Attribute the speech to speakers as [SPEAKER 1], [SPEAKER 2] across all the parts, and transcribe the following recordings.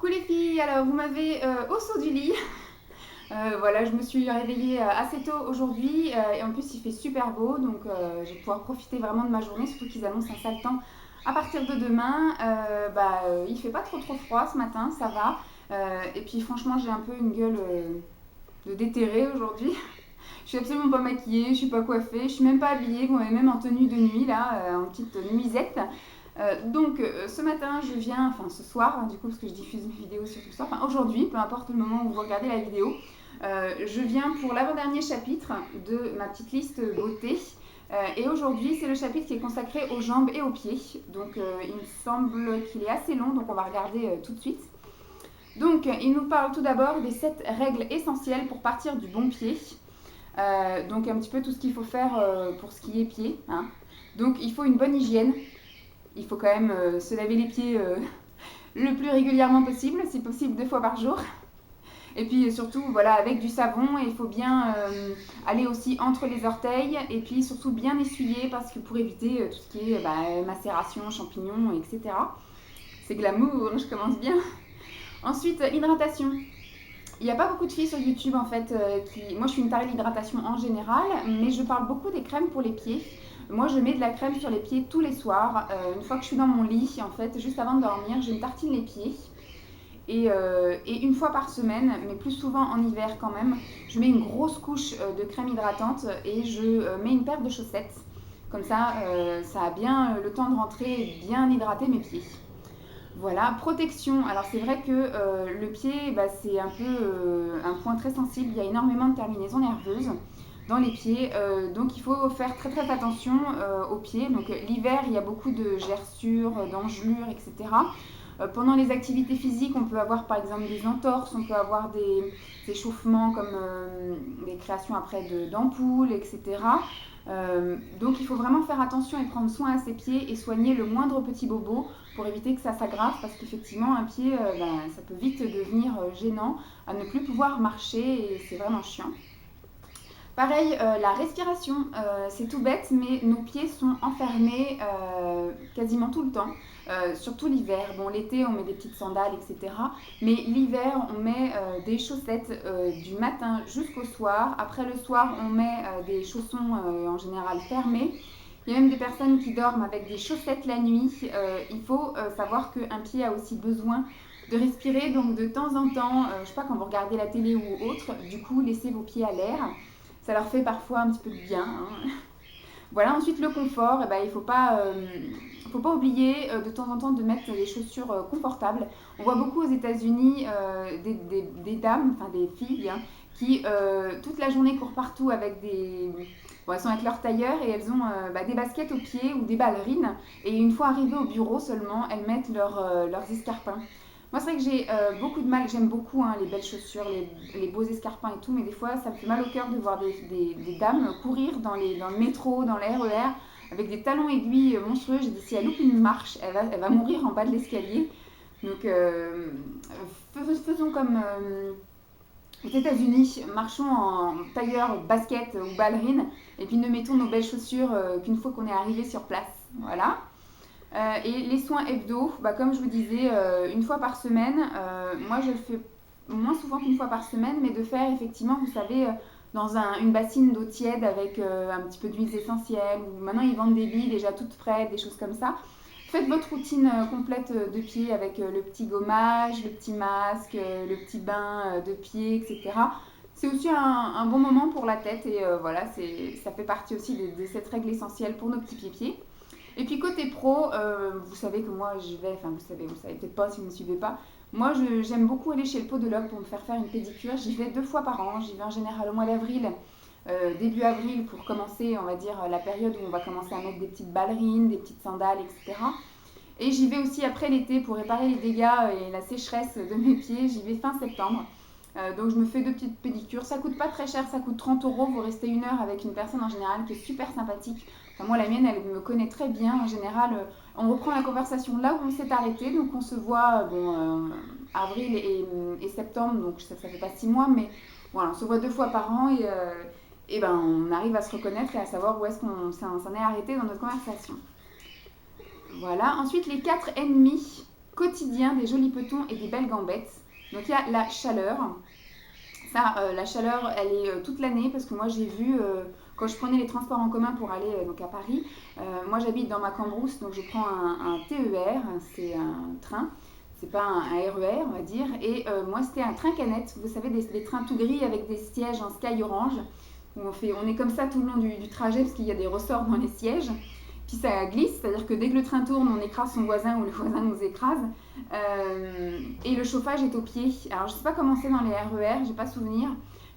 [SPEAKER 1] Coucou les filles, alors vous m'avez au saut du lit. Voilà, je me suis réveillée assez tôt aujourd'hui et en plus il fait super beau donc je vais pouvoir profiter vraiment de ma journée, surtout qu'ils annoncent un sale temps à partir de demain. Il fait pas trop froid ce matin, ça va. Et puis franchement j'ai un peu une gueule de déterrée aujourd'hui. Je suis absolument pas maquillée, je suis pas coiffée, je suis même pas habillée, vous m'avez même en tenue de nuit là, en petite nuisette. Ce matin, je viens, enfin ce soir, du coup, parce que je diffuse mes vidéos sur tout ça, enfin aujourd'hui, peu importe le moment où vous regardez la vidéo, je viens pour l'avant-dernier chapitre de ma petite liste beauté. Et aujourd'hui, c'est le chapitre qui est consacré aux jambes et aux pieds. Donc, il me semble qu'il est assez long, donc on va regarder tout de suite. Donc, il nous parle tout d'abord des 7 règles essentielles pour partir du bon pied. Donc, un petit peu tout ce qu'il faut faire pour ce qui est pied, hein. Donc, il faut une bonne hygiène. Il faut quand même se laver les pieds le plus régulièrement possible, si possible 2 fois par jour. Et puis surtout, voilà, avec du savon, et il faut bien aller aussi entre les orteils, et puis surtout bien essuyer, parce que pour éviter tout ce qui est macération, champignons, etc. C'est glamour, je commence bien. Ensuite, hydratation. Il n'y a pas beaucoup de filles sur YouTube en fait qui. Moi je suis une tarée de l'hydratation en général, mais je parle beaucoup des crèmes pour les pieds. Moi je mets de la crème sur les pieds tous les soirs. Une fois que je suis dans mon lit, en fait, juste avant de dormir, je me tartine les pieds. Et une fois par semaine, mais plus souvent en hiver quand même, je mets une grosse couche de crème hydratante et je mets une paire de chaussettes. Comme ça a bien le temps de rentrer et bien hydrater mes pieds. Voilà, protection. Alors c'est vrai que le pied, c'est un peu un point très sensible. Il y a énormément de terminaisons nerveuses dans les pieds. Donc il faut faire très attention aux pieds. Donc l'hiver, il y a beaucoup de gerçures, d'engelures, etc. Pendant les activités physiques, on peut avoir par exemple des entorses, on peut avoir des échauffements comme des créations après d'ampoules, etc. Donc il faut vraiment faire attention et prendre soin à ses pieds et soigner le moindre petit bobo pour éviter que ça s'aggrave parce qu'effectivement un pied ça peut vite devenir gênant à ne plus pouvoir marcher et c'est vraiment chiant. Pareil, la respiration, c'est tout bête, mais nos pieds sont enfermés quasiment tout le temps, surtout l'hiver. Bon, l'été, on met des petites sandales, etc. Mais l'hiver, on met des chaussettes du matin jusqu'au soir. Après le soir, on met des chaussons en général fermés. Il y a même des personnes qui dorment avec des chaussettes la nuit. Il faut savoir qu'un pied a aussi besoin de respirer, donc de temps en temps, je sais pas, quand vous regardez la télé ou autre, du coup, laissez vos pieds à l'air. Ça leur fait parfois un petit peu de bien, hein. Voilà, ensuite le confort, il ne faut pas oublier de temps en temps de mettre des chaussures confortables. On voit beaucoup aux États-Unis des dames, enfin des filles, hein, qui toute la journée courent partout avec des. Bon, elles sont avec leur tailleur et elles ont des baskets aux pieds ou des ballerines. Et une fois arrivées au bureau seulement, elles mettent leurs escarpins. Moi, c'est vrai que j'ai beaucoup de mal, j'aime beaucoup hein, les belles chaussures, les beaux escarpins et tout, mais des fois, ça me fait mal au cœur de voir des dames courir dans le métro, dans le RER, avec des talons aiguilles monstrueux. J'ai dit, si elle loupe une marche, elle va mourir en bas de l'escalier. Donc, faisons comme aux États-Unis, marchons en tailleur, basket ou ballerine, et puis ne mettons nos belles chaussures qu'une fois qu'on est arrivé sur place. Voilà. Et les soins hebdo, comme je vous disais, une fois par semaine. Moi, je le fais moins souvent qu'une fois par semaine, mais de faire effectivement, vous savez, dans une bassine d'eau tiède avec un petit peu d'huile essentielle. Ou maintenant, ils vendent des billes déjà toutes prêtes, des choses comme ça. Faites votre routine complète de pied avec le petit gommage, le petit masque, le petit bain de pied, etc. C'est aussi un bon moment pour la tête et voilà, ça fait partie aussi de cette règle essentielle pour nos petits pieds. Et puis côté pro, vous savez que moi je vais, enfin vous savez peut-être pas si vous ne me suivez pas, moi j'aime beaucoup aller chez le podologue pour me faire une pédicure. J'y vais 2 fois par an, j'y vais en général au mois d'avril, début avril pour commencer, on va dire, la période où on va commencer à mettre des petites ballerines, des petites sandales, etc. Et j'y vais aussi après l'été pour réparer les dégâts et la sécheresse de mes pieds, j'y vais fin septembre. Donc je me fais 2 petites pédicures, ça coûte pas très cher, ça coûte 30 €, vous restez 1 heure avec une personne en général qui est super sympathique. Enfin, moi la mienne elle me connaît très bien, en général on reprend la conversation là où on s'est arrêté, donc on se voit avril et septembre, donc ça fait pas 6 mois, mais voilà, on se voit 2 fois par an et on arrive à se reconnaître et à savoir où est-ce qu'on s'en est arrêté dans notre conversation. Voilà, ensuite les 4 ennemis quotidien, des jolis petons et des belles gambettes. Donc il y a la chaleur. Ça, la chaleur, elle est toute l'année parce que moi j'ai vu, quand je prenais les transports en commun pour aller donc à Paris, moi j'habite dans ma Cambrousse, donc je prends un TER, c'est un train, c'est pas un RER on va dire, et moi c'était un train canette, vous savez, des trains tout gris avec des sièges en sky orange, où on est comme ça tout le long du trajet parce qu'il y a des ressorts dans les sièges. Puis ça glisse, c'est-à-dire que dès que le train tourne, on écrase son voisin ou le voisin nous écrase. Et le chauffage est au pied. Alors je ne sais pas comment c'est dans les RER, j'ai pas souvenir.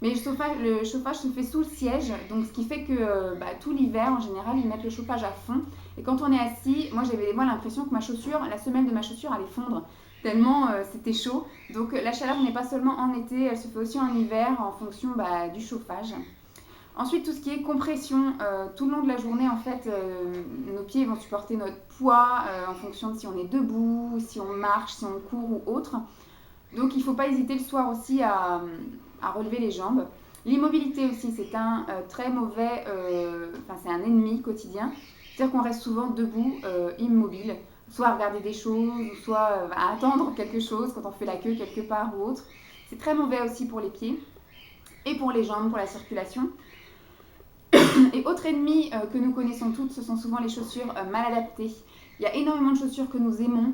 [SPEAKER 1] Mais le chauffage se fait sous le siège, donc ce qui fait que tout l'hiver, en général, ils mettent le chauffage à fond. Et quand on est assis, moi j'avais l'impression que la semelle de ma chaussure allait fondre, tellement c'était chaud. Donc la chaleur n'est pas seulement en été, elle se fait aussi en hiver en fonction du chauffage. Ensuite, tout ce qui est compression, tout le long de la journée, en fait, nos pieds vont supporter notre poids en fonction de si on est debout, si on marche, si on court ou autre. Donc, il ne faut pas hésiter le soir aussi à relever les jambes. L'immobilité aussi, c'est un très mauvais, c'est un ennemi quotidien. C'est-à-dire qu'on reste souvent debout, immobile, soit à regarder des choses, ou soit à attendre quelque chose quand on fait la queue quelque part ou autre. C'est très mauvais aussi pour les pieds et pour les jambes, pour la circulation. Et autre ennemi que nous connaissons toutes, ce sont souvent les chaussures mal adaptées. Il y a énormément de chaussures que nous aimons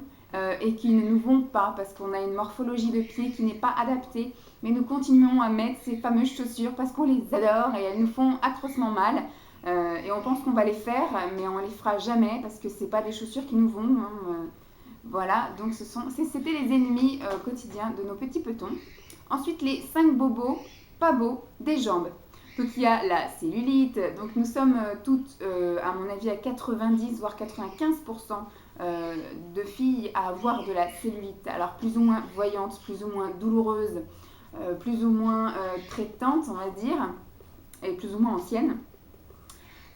[SPEAKER 1] et qui ne nous vont pas parce qu'on a une morphologie de pied qui n'est pas adaptée. Mais nous continuons à mettre ces fameuses chaussures parce qu'on les adore et elles nous font atrocement mal. Et on pense qu'on va les faire, mais on ne les fera jamais parce que ce n'est pas des chaussures qui nous vont. Voilà, donc c'était les ennemis quotidiens de nos petits petons. Ensuite, les 5 bobos pas beaux des jambes. Donc il y a la cellulite, donc nous sommes toutes, à mon avis, à 90 voire 95% de filles à avoir de la cellulite. Alors plus ou moins voyante, plus ou moins douloureuse, plus ou moins traitante, on va dire, et plus ou moins ancienne.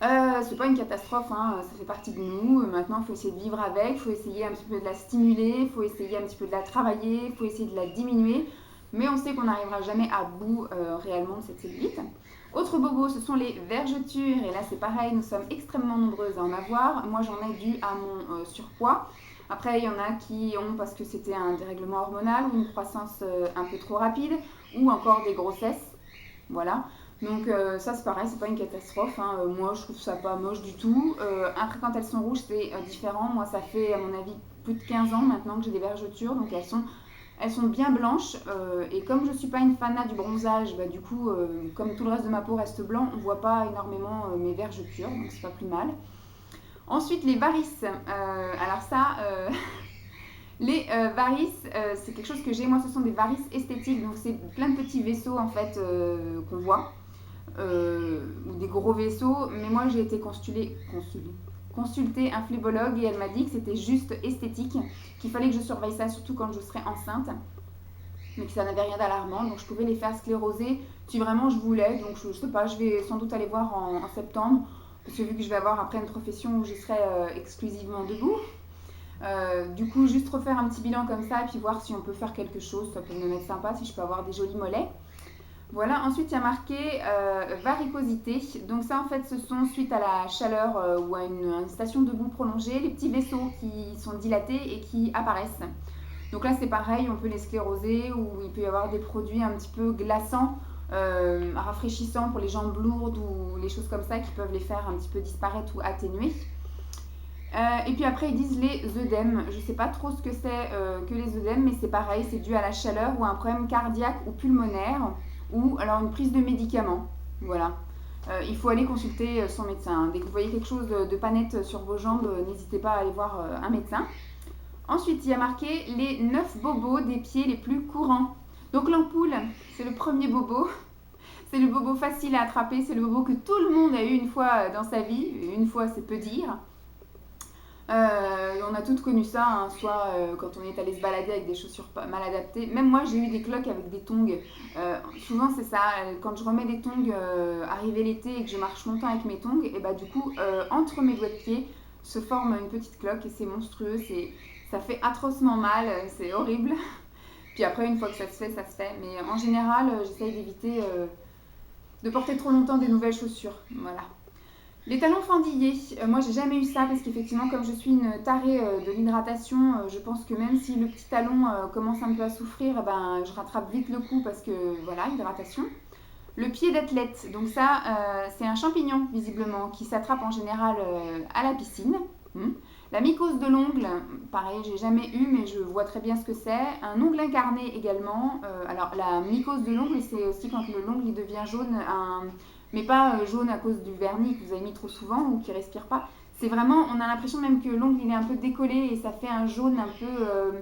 [SPEAKER 1] C'est pas une catastrophe, hein, ça fait partie de nous. Maintenant, il faut essayer de vivre avec, il faut essayer un petit peu de la stimuler, il faut essayer un petit peu de la travailler, il faut essayer de la diminuer. Mais on sait qu'on n'arrivera jamais à bout réellement de cette cellulite. Autre bobo, ce sont les vergetures. Et là, c'est pareil, nous sommes extrêmement nombreuses à en avoir. Moi, j'en ai dû à mon surpoids. Après, il y en a qui ont parce que c'était un dérèglement hormonal ou une croissance un peu trop rapide ou encore des grossesses. Voilà. Donc ça, c'est pareil, c'est pas une catastrophe. Hein. Moi, je trouve ça pas moche du tout. Après, quand elles sont rouges, c'est différent. Moi, ça fait, à mon avis, plus de 15 ans maintenant que j'ai des vergetures. Donc, elles sont bien blanches et comme je ne suis pas une fanat du bronzage, du coup, comme tout le reste de ma peau reste blanc, on ne voit pas énormément mes vergetures, donc c'est pas plus mal. Ensuite, les varices. Alors ça, les varices, c'est quelque chose que j'ai. Moi, ce sont des varices esthétiques, donc c'est plein de petits vaisseaux en fait qu'on voit, ou des gros vaisseaux. Mais moi, j'ai été consulter un phlébologue et elle m'a dit que c'était juste esthétique, qu'il fallait que je surveille ça surtout quand je serais enceinte, mais que ça n'avait rien d'alarmant, donc je pouvais les faire scléroser si vraiment je voulais. Donc je sais pas, je vais sans doute aller voir en septembre, parce que vu que je vais avoir après une profession où je serai exclusivement debout, du coup juste refaire un petit bilan comme ça et puis voir si on peut faire quelque chose, ça peut me mettre sympa si je peux avoir des jolis mollets. Voilà, ensuite il y a marqué varicosité. Donc ça en fait ce sont suite à la chaleur ou à une station debout prolongée, les petits vaisseaux qui sont dilatés et qui apparaissent. Donc là c'est pareil, on peut les scléroser ou il peut y avoir des produits un petit peu glaçants, rafraîchissants pour les jambes lourdes ou les choses comme ça qui peuvent les faire un petit peu disparaître ou atténuer. Et puis après ils disent les œdèmes. Je ne sais pas trop ce que c'est que les œdèmes, mais c'est pareil, c'est dû à la chaleur ou à un problème cardiaque ou pulmonaire. Ou alors une prise de médicaments. Voilà. Il faut aller consulter son médecin. Dès que vous voyez quelque chose de pas net sur vos jambes, n'hésitez pas à aller voir un médecin. Ensuite, il y a marqué les 9 bobos des pieds les plus courants. Donc l'ampoule, c'est le premier bobo. C'est le bobo facile à attraper. C'est le bobo que tout le monde a eu une fois dans sa vie. Une fois, c'est peu dire. On a toutes connu ça, hein, soit quand on est allé se balader avec des chaussures mal adaptées. Même moi, j'ai eu des cloques avec des tongs. Souvent, c'est ça. Quand je remets des tongs arrivé l'été et que je marche longtemps avec mes tongs, et du coup, entre mes doigts de pied se forme une petite cloque et c'est monstrueux. Ça fait atrocement mal, c'est horrible. Puis après, une fois que ça se fait, ça se fait. Mais en général, j'essaye d'éviter de porter trop longtemps des nouvelles chaussures. Voilà. Les talons fendillés, moi j'ai jamais eu ça parce qu'effectivement comme je suis une tarée de l'hydratation, je pense que même si le petit talon commence un peu à souffrir, eh ben, je rattrape vite le coup parce que voilà, hydratation. Le pied d'athlète, donc ça c'est un champignon visiblement qui s'attrape en général à la piscine. La mycose de l'ongle, pareil, j'ai jamais eu mais je vois très bien ce que c'est. Un ongle incarné également. Alors la mycose de l'ongle, c'est aussi quand l'ongle il devient jaune, mais pas jaune à cause du vernis que vous avez mis trop souvent ou qui respire pas. C'est vraiment, on a l'impression même que l'ongle il est un peu décollé et ça fait un jaune un peu,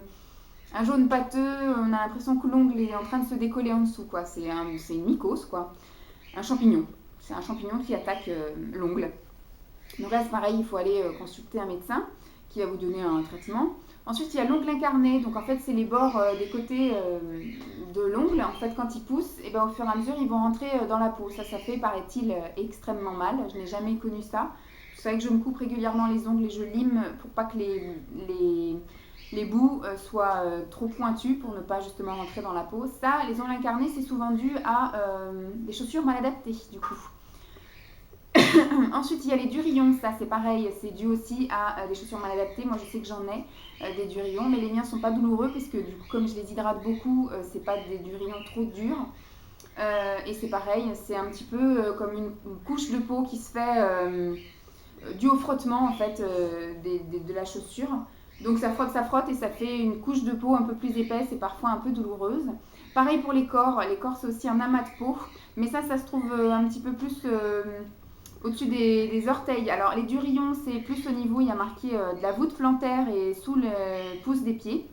[SPEAKER 1] un jaune pâteux. On a l'impression que l'ongle est en train de se décoller en dessous, quoi. C'est une mycose, quoi. Un champignon. C'est un champignon qui attaque l'ongle. Donc là, c'est pareil, il faut aller consulter un médecin qui va vous donner un traitement. Ensuite, il y a l'ongle incarné. Donc en fait, c'est les bords des côtés de l'ongle. En fait, quand ils poussent, et ben, au fur et à mesure, ils vont rentrer dans la peau. Ça fait, paraît-il, extrêmement mal. Je n'ai jamais connu ça. C'est vrai que je me coupe régulièrement les ongles et je lime pour pas que les bouts soient trop pointus pour ne pas justement rentrer dans la peau. Ça, les ongles incarnés, c'est souvent dû à des chaussures mal adaptées, du coup. Ensuite, il y a les durillons, ça c'est pareil, c'est dû aussi à des chaussures mal adaptées. Moi je sais que j'en ai des durillons, mais les miens sont pas douloureux parce que du coup, comme je les hydrate beaucoup, c'est pas des durillons trop durs. Et c'est pareil, c'est un petit peu comme une couche de peau qui se fait dû au frottement en fait de la chaussure. Donc ça frotte et ça fait une couche de peau un peu plus épaisse et parfois un peu douloureuse. Pareil pour les corps c'est aussi un amas de peau, mais ça se trouve un petit peu plus au-dessus des orteils. Alors les durillons, c'est plus au niveau, il y a marqué de la voûte plantaire et sous le pouce des pieds.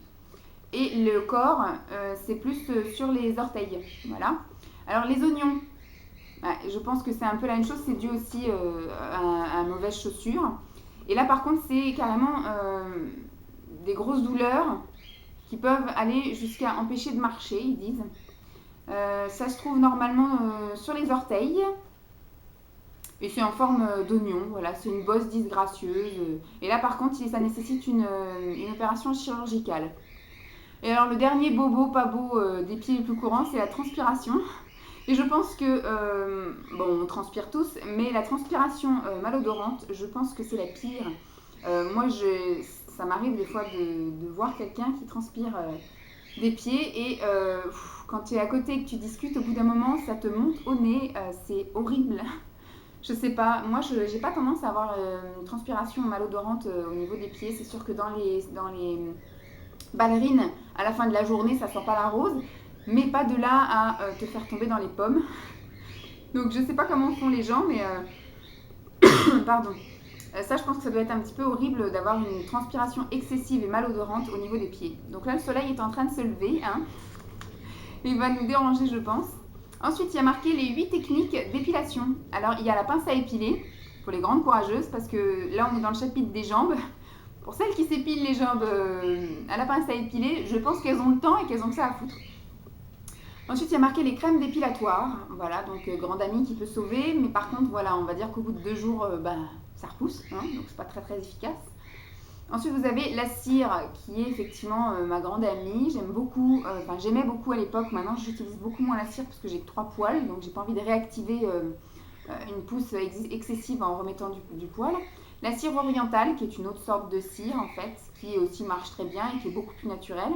[SPEAKER 1] Et le corps, c'est plus sur les orteils. Voilà. Alors les oignons, je pense que c'est un peu la même chose, c'est dû aussi à mauvaises chaussures. Et là par contre, c'est carrément des grosses douleurs qui peuvent aller jusqu'à empêcher de marcher, ils disent. Ça se trouve normalement sur les orteils. Et c'est en forme d'oignon, voilà, c'est une bosse disgracieuse. Et là par contre, ça nécessite une opération chirurgicale. Et alors le dernier bobo, pas beau des pieds les plus courants, c'est la transpiration. Et je pense que, bon, on transpire tous, mais la transpiration malodorante, je pense que c'est la pire. Moi, ça m'arrive des fois de voir quelqu'un qui transpire des pieds et quand tu es à côté et que tu discutes, au bout d'un moment, ça te monte au nez, c'est horrible. Je sais pas, moi je n'ai pas tendance à avoir une transpiration malodorante au niveau des pieds. C'est sûr que dans les ballerines, à la fin de la journée, ça sent pas la rose, mais pas de là à te faire tomber dans les pommes. Donc je sais pas comment font les gens, mais pardon. Ça, je pense que ça doit être un petit peu horrible d'avoir une transpiration excessive et malodorante au niveau des pieds. Donc là, le soleil est en train de se lever, hein. Il va nous déranger, je pense. Ensuite, il y a marqué les 8 techniques d'épilation. Alors, il y a la pince à épiler, pour les grandes courageuses, parce que là, on est dans le chapitre des jambes. Pour celles qui s'épilent les jambes à la pince à épiler, je pense qu'elles ont le temps et qu'elles ont que ça à foutre. Ensuite, il y a marqué les crèmes dépilatoires. Voilà, donc grande amie qui peut sauver. Mais par contre, voilà, on va dire qu'au bout de 2 jours, ça repousse. Hein, donc, c'est pas très très efficace. Ensuite, vous avez la cire qui est effectivement ma grande amie. J'aime beaucoup, j'aimais beaucoup à l'époque. Maintenant, j'utilise beaucoup moins la cire parce que j'ai que 3 poils. Donc, j'ai pas envie de réactiver une pousse excessive en remettant du poil. La cire orientale, qui est une autre sorte de cire en fait, qui aussi marche très bien et qui est beaucoup plus naturelle.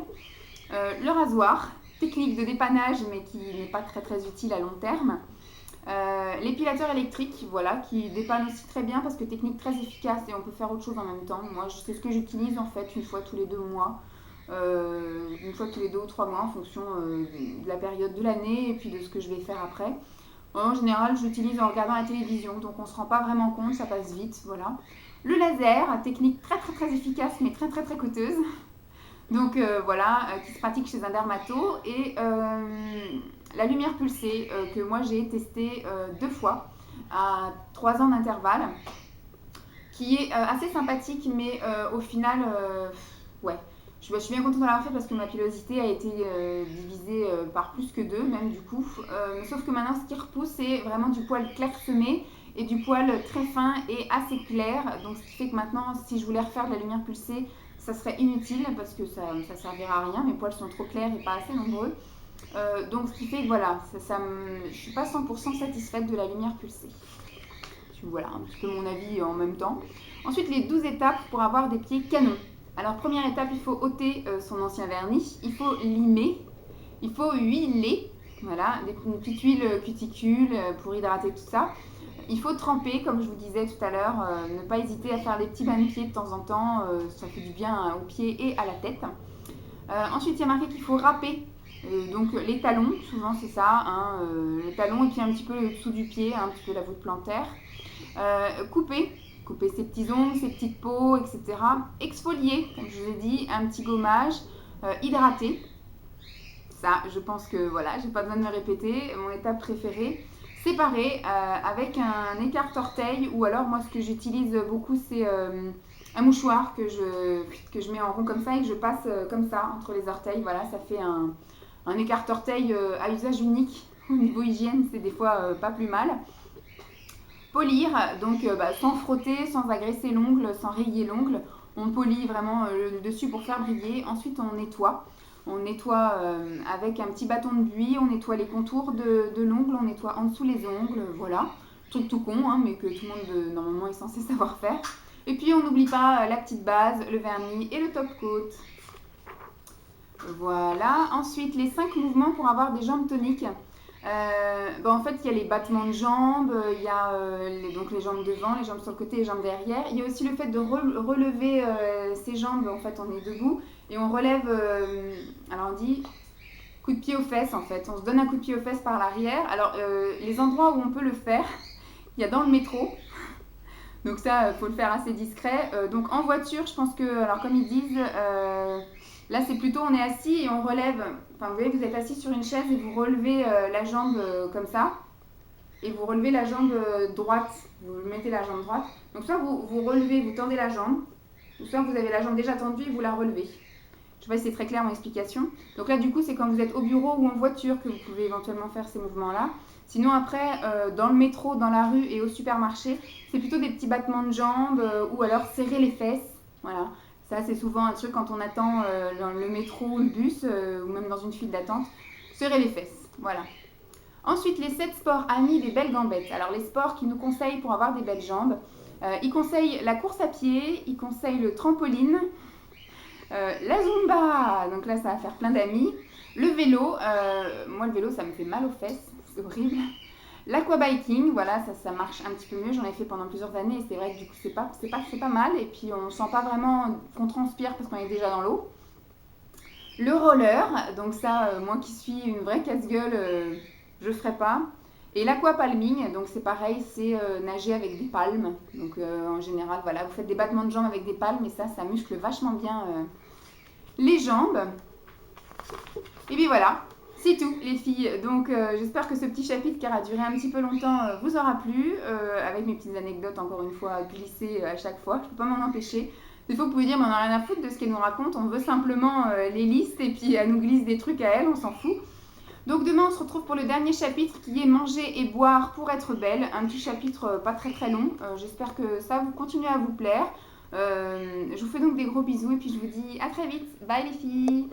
[SPEAKER 1] Le rasoir, technique de dépannage mais qui n'est pas très très utile à long terme. L'épilateur électrique, voilà, qui dépanne aussi très bien parce que technique très efficace et on peut faire autre chose en même temps. Moi, c'est ce que j'utilise en fait une fois tous les 2 mois, une fois tous les 2 ou 3 mois en fonction de la période de l'année et puis de ce que je vais faire après. En général, j'utilise en regardant la télévision, donc on ne se rend pas vraiment compte, ça passe vite, voilà. Le laser, technique très très très efficace mais très très très coûteuse. Donc voilà, qui se pratique chez un dermato. Et la lumière pulsée, que moi j'ai testé 2 fois, à 3 ans d'intervalle, qui est assez sympathique, mais au final, ouais. Je suis bien contente de l'avoir fait parce que ma pilosité a été divisée par plus que 2, même du coup. Sauf que maintenant, ce qui repousse, c'est vraiment du poil clairsemé et du poil très fin et assez clair. Donc, ce qui fait que maintenant, si je voulais refaire de la lumière pulsée, ça serait inutile parce que ça ne servira à rien. Mes poils sont trop clairs et pas assez nombreux. Donc, ce qui fait que voilà, je ne suis pas 100% satisfaite de la lumière pulsée. puis voilà, un petit peu mon avis en même temps. Ensuite, les 12 étapes pour avoir des pieds canons. Alors, première étape, il faut ôter son ancien vernis, il faut limer, il faut huiler, voilà, une petite huile cuticule pour hydrater tout ça. Il faut tremper, comme je vous disais tout à l'heure, ne pas hésiter à faire des petits bains de pieds de temps en temps, ça fait du bien aux pieds et à la tête. Ensuite, il y a marqué qu'il faut râper, donc les talons, souvent c'est ça, hein, le talon et puis un petit peu le dessous du pied, un petit peu la voûte plantaire. Couper ses petits ongles, ses petites peaux, etc. Exfolier, comme je vous ai dit, un petit gommage, hydrater. Ça, je pense que voilà, j'ai pas besoin de me répéter, mon étape préférée. Séparer avec un écarte-orteil ou alors moi ce que j'utilise beaucoup c'est un mouchoir que je mets en rond comme ça et que je passe comme ça entre les orteils. Voilà, ça fait un écarte-orteil à usage unique. Au niveau hygiène, c'est des fois pas plus mal. Polir, donc sans frotter, sans agresser l'ongle, sans rayer l'ongle. On polit vraiment le dessus pour faire briller. Ensuite, on nettoie. On nettoie avec un petit bâton de buis, on nettoie les contours de l'ongle, on nettoie en dessous les ongles, voilà. Truc tout con, hein, mais que tout le monde normalement est censé savoir faire. Et puis on n'oublie pas la petite base, le vernis et le top coat. Voilà. Ensuite, les 5 mouvements pour avoir des jambes toniques. En fait, il y a les battements de jambes, il y a donc les jambes devant, les jambes sur le côté, les jambes derrière. Il y a aussi le fait de relever ses jambes. En fait, on est debout et on relève. Alors on dit coup de pied aux fesses. En fait, on se donne un coup de pied aux fesses par l'arrière. Alors les endroits où on peut le faire, il y a dans le métro. Donc ça, il faut le faire assez discret. Donc en voiture, je pense que, alors comme ils disent, là c'est plutôt on est assis et on relève. Enfin, vous voyez, vous êtes assis sur une chaise et vous relevez la jambe comme ça. Et vous relevez la jambe droite. Vous mettez la jambe droite. Donc soit vous relevez, vous tendez la jambe. Ou soit vous avez la jambe déjà tendue et vous la relevez. Je ne sais pas si c'est très clair mon explication. Donc là, du coup, c'est quand vous êtes au bureau ou en voiture que vous pouvez éventuellement faire ces mouvements-là. Sinon, après, dans le métro, dans la rue et au supermarché, c'est plutôt des petits battements de jambes ou alors serrer les fesses. Voilà. Ça, c'est souvent un truc quand on attend dans le métro ou le bus ou même dans une file d'attente. Serrer les fesses. Voilà. Ensuite, les 7 sports amis des belles gambettes. Alors, les sports qui nous conseillent pour avoir des belles jambes. Ils conseillent la course à pied, ils conseillent le trampoline, la Zumba, donc là ça va faire plein d'amis. Le vélo, moi le vélo ça me fait mal aux fesses, c'est horrible. L'aquabiking, voilà, ça marche un petit peu mieux, j'en ai fait pendant plusieurs années et c'est vrai que du coup c'est pas mal et puis on sent pas vraiment qu'on transpire parce qu'on est déjà dans l'eau. Le roller, donc ça, moi qui suis une vraie casse-gueule, je ferai pas. Et l'aquapalming, donc c'est pareil, c'est nager avec des palmes. Donc en général, voilà, vous faites des battements de jambes avec des palmes et ça muscle vachement bien les jambes. Et puis voilà, c'est tout les filles. Donc j'espère que ce petit chapitre qui aura duré un petit peu longtemps vous aura plu. Avec mes petites anecdotes encore une fois glissées à chaque fois, je peux pas m'en empêcher. Des fois vous pouvez dire mais on n'a rien à foutre de ce qu'elle nous raconte, on veut simplement les listes et puis elle nous glisse des trucs à elle, on s'en fout. Donc demain on se retrouve pour le dernier chapitre qui est manger et boire pour être belle. Un petit chapitre pas très très long. J'espère que ça vous continue à vous plaire. Je vous fais donc des gros bisous et puis je vous dis à très vite. Bye les filles.